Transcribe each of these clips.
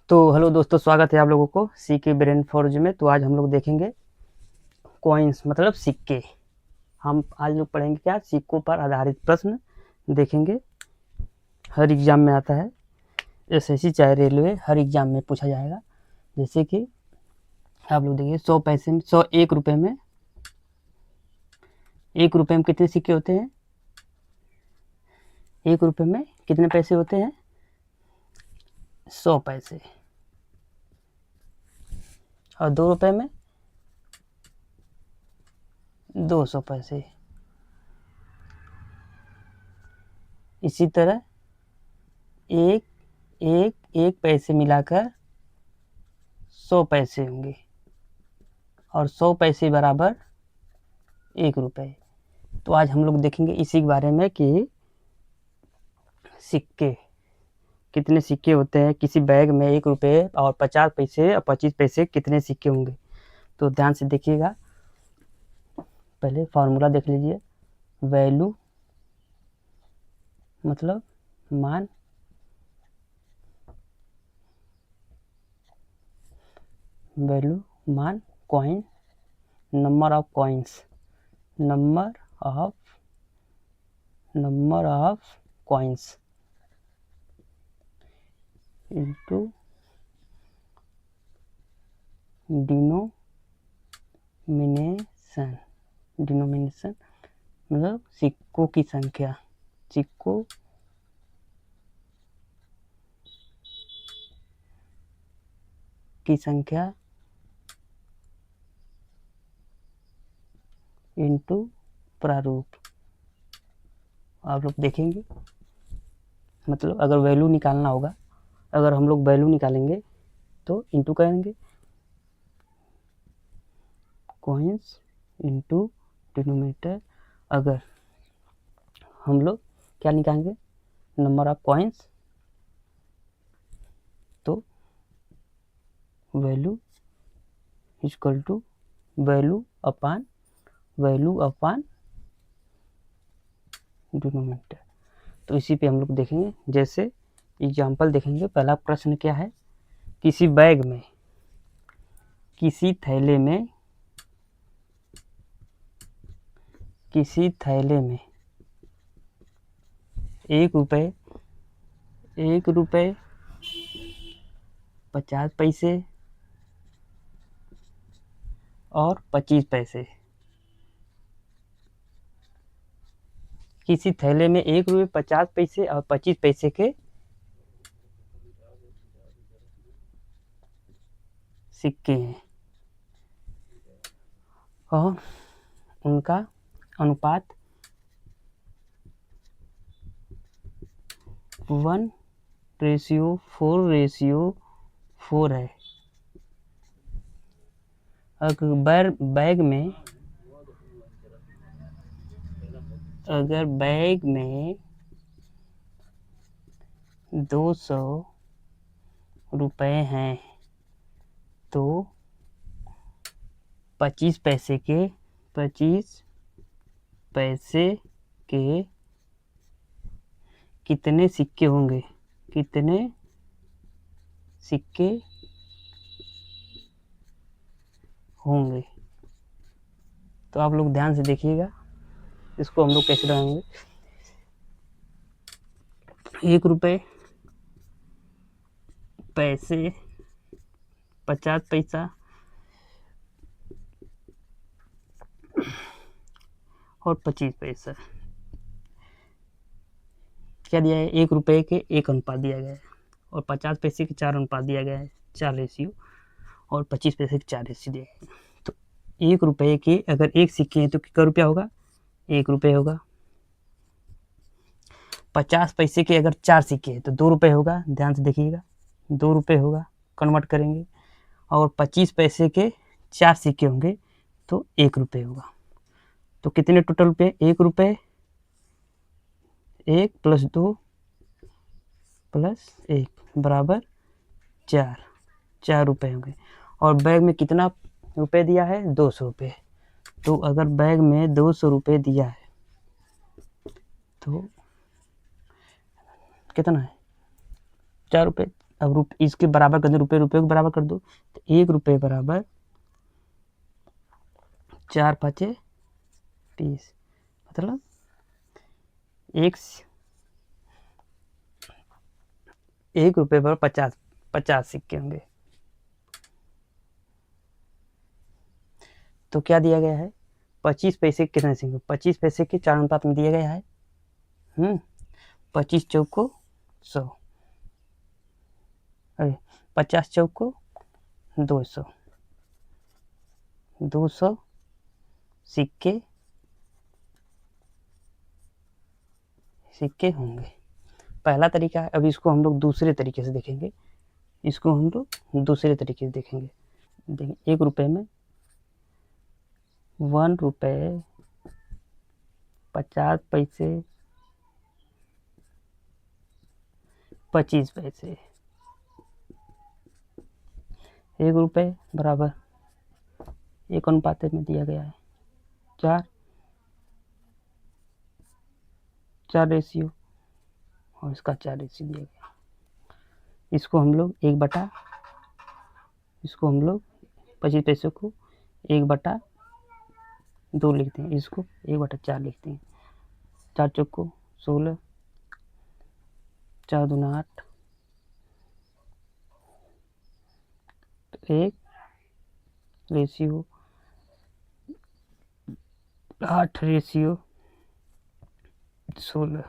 तो हेलो दोस्तों, स्वागत है आप लोगों को सीके ब्रेन फॉर्ज में। तो आज हम लोग देखेंगे कॉइन्स मतलब सिक्के। हम आज लोग पढ़ेंगे क्या, सिक्कों पर आधारित प्रश्न देखेंगे। हर एग्जाम में आता है, एसएससी चाहे रेलवे, हर एग्जाम में पूछा जाएगा। जैसे कि आप लोग देखिए 100 पैसे में 100 1 रुपये में 1 रुपये में कितने सिक्के होते हैं? 1 रुपये में कितने पैसे होते हैं? 100 पैसे। और 2 रुपये में 200 पैसे। इसी तरह एक एक एक पैसे मिलाकर 100 पैसे होंगे और 100 पैसे बराबर 1 रुपये। तो आज हम लोग देखेंगे इसी के बारे में कि सिक्के कितने सिक्के होते हैं किसी बैग में। 1 रुपये और 50 पैसे और 25 पैसे कितने सिक्के होंगे। तो ध्यान से देखिएगा। पहले फार्मूला देख लीजिए। वैल्यू मतलब मान, वैल्यू मान, coin, number of coins, number of coins into denomination मतलब सिक्कों की संख्या, सिक्कों की संख्या इंटू प्रारूप। आप लोग देखेंगे, मतलब अगर वैल्यू निकालना होगा, अगर हम लोग वैल्यू निकालेंगे तो इंटू करेंगे, कॉइन्स इंटू डिनोमिनेटर। अगर हम लोग क्या निकालेंगे, नंबर ऑफ कॉइन्स, तो value equal to value upon denominator. तो इसी पे हम लोग देखेंगे। जैसे एग्जाम्पल देखेंगे। पहला प्रश्न क्या है, किसी बैग में, किसी थैले में 1 रुपये 50 पैसे और 25 पैसे। किसी थैले में 1 रुपये 50 पैसे और 25 पैसे के सिक्के हैं और उनका अनुपात 1:4:4 है। अगर बैग में 200 रुपये हैं तो 25 पैसे के कितने सिक्के होंगे, तो आप लोग ध्यान से देखिएगा। इसको हम लोग कैसे लगाएंगे। 1 रुपये पैसे 50 पैसा और 25 पैसा क्या दिया है, 1 रुपये के 1 अनुपात दिया गया है और 50 पैसे के 4 अनुपात दिया गया है, 4 रेशियो, और 25 पैसे के 4 रेशियो दिया गया है। तो 1 रुपये के अगर 1 सिक्के हैं तो कितना रुपया होगा, 1 रुपये होगा। 50 पैसे के अगर 4 सिक्के हैं तो 2 रुपये होगा। ध्यान से देखिएगा, 2 रुपये होगा, कन्वर्ट करेंगे। और 25 पैसे के 4 सिक्के होंगे तो 1 रुपये होगा। तो कितने टोटल रुपये, 1 रुपये, 1 + 2 + 1 बराबर 4 रुपये होंगे। और बैग में कितना रुपये दिया है, 200 रुपये। तो अगर बैग में 200 रुपये दिया है तो कितना है, 4 रुपये अब इसके बराबर कर दो, रुपये रुपये को बराबर कर दो, तो 1 रुपये बराबर 4 5 30, मतलब 1 रुपये पर 50 सिक्के होंगे। तो क्या दिया गया है, 25 पैसे कितने सिक्के, 25 पैसे के 4 अनुपात में दिया गया है। 25 चौको 100, अरे 50 चौको 200, 200 सिक्के होंगे। पहला तरीका है। अब इसको हम लोग दूसरे तरीके से देखेंगे, देखिए 1 रुपये में 1 रुपये 50 पैसे 25 पैसे, 1 रुपये बराबर 1 अनुपात में दिया गया है 4 रेशियो, और इसका 4 रेशियो दिया गया। इसको हम लोग 25 पैसे को 1/2 लिखते हैं, इसको 1/4 लिखते हैं। 4 चौको 16, 4 दूना 8, 1 रेशियो 8 रेशियो 16,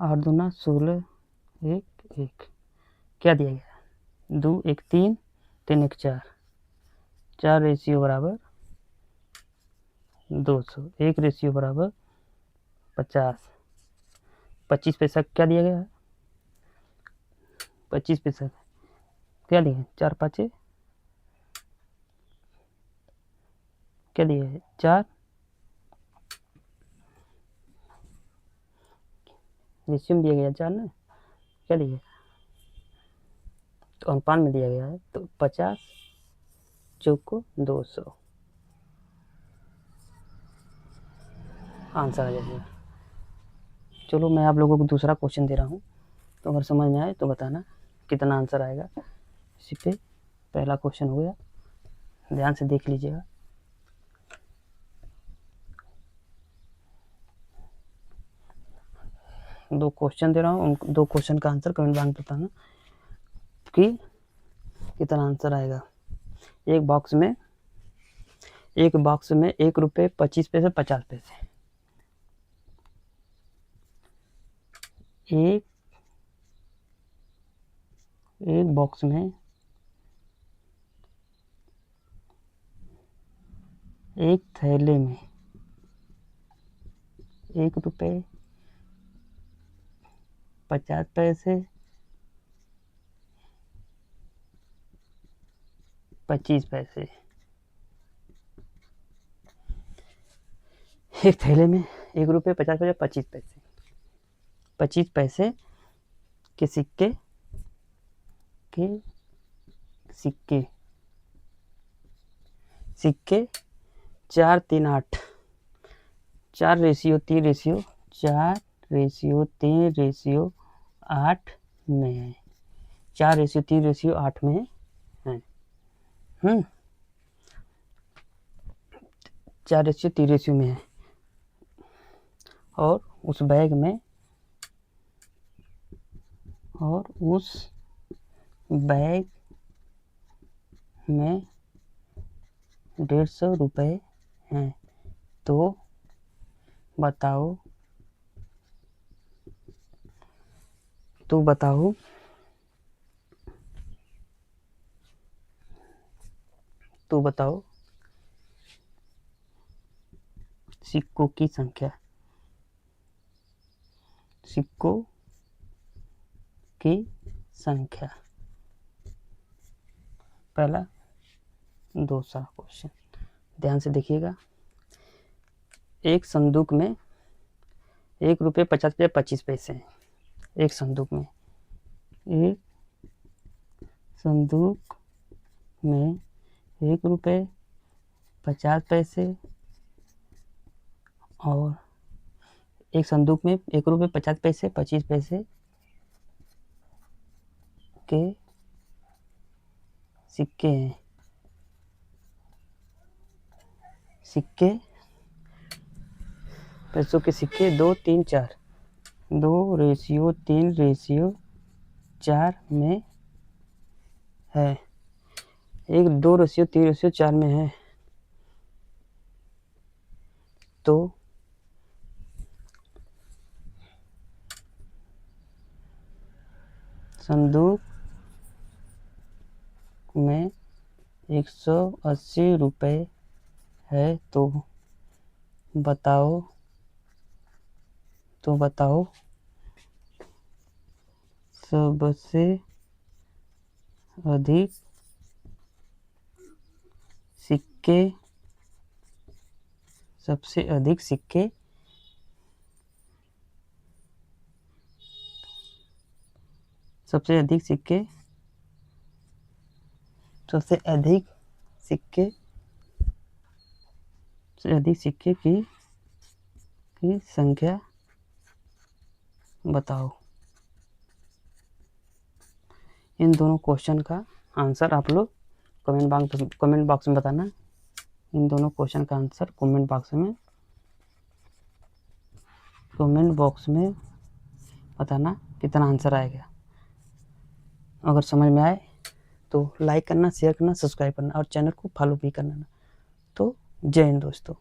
8 दूना 16, 1 क्या दिया गया, 2 1 3, 3 1 4, 4 रेशियो बराबर 200, 1 रेशियो बराबर 50, 25 पैसा क्या दिया गया है, 25 पैसा क्या दिया है, 4 5 क्या दिया है, 4 रेशियो में दिया गया 4 ना, क्या दिया है, तो अनुपात में दिया गया है, तो 50 चौको 200 आंसर आ जाएगा। चलो मैं आप लोगों को दूसरा क्वेश्चन दे रहा हूँ, तो अगर समझ में आए तो बताना कितना आंसर आएगा। इसी पे पहला क्वेश्चन हो गया, ध्यान से देख लीजिएगा। दो क्वेश्चन दे रहा हूँ, उन 2 क्वेश्चन का आंसर कमेंट बॉक्स में बताना कि कितना आंसर आएगा। एक बॉक्स में 1 रुपये 25 पैसे 50 पैसे, एक बॉक्स में एक थैले में 1 रुपये 50 पैसे 25 पैसे, एक थैले में 1 रुपये 50 पैसे 25 पैसे के सिक्के 4 3 8, 4 रेशियो 3 रेशियो 4 रेशियो 3 रेशियो 8 में है, 4 रेशियो 3 रेशियो 8 में है। 4 रेशियो 3 रेशियो में है, और उस बैग में 150 रुपये हैं। तो बताओ सिक्कों की संख्या। पहला दूसरा क्वेश्चन ध्यान से देखिएगा। एक संदूक में 1 रुपये 50 पैसे 25 पैसे हैं। एक संदूक में 1 रुपये 50 पैसे और एक संदूक में 1 रुपये 50 पैसे 25 पैसे सिक्के हैं, सिक्के, पैसों के सिक्के 2, 3, 4, 2:3:4 में है, एक 2:3:4 में है, तो संदूक में 180 रुपये है, तो बताओ सबसे अधिक सिक्के सबसे अधिक सिक्के सबसे अधिक सिक्के की संख्या बताओ। इन दोनों क्वेश्चन का आंसर आप लोग कमेंट बॉक्स में बताना। इन दोनों क्वेश्चन का आंसर कमेंट बॉक्स में बताना कितना आंसर आएगा। अगर समझ में आए तो लाइक करना, शेयर करना, सब्सक्राइब करना और चैनल को फॉलो भी करना। तो जय हिंद दोस्तों।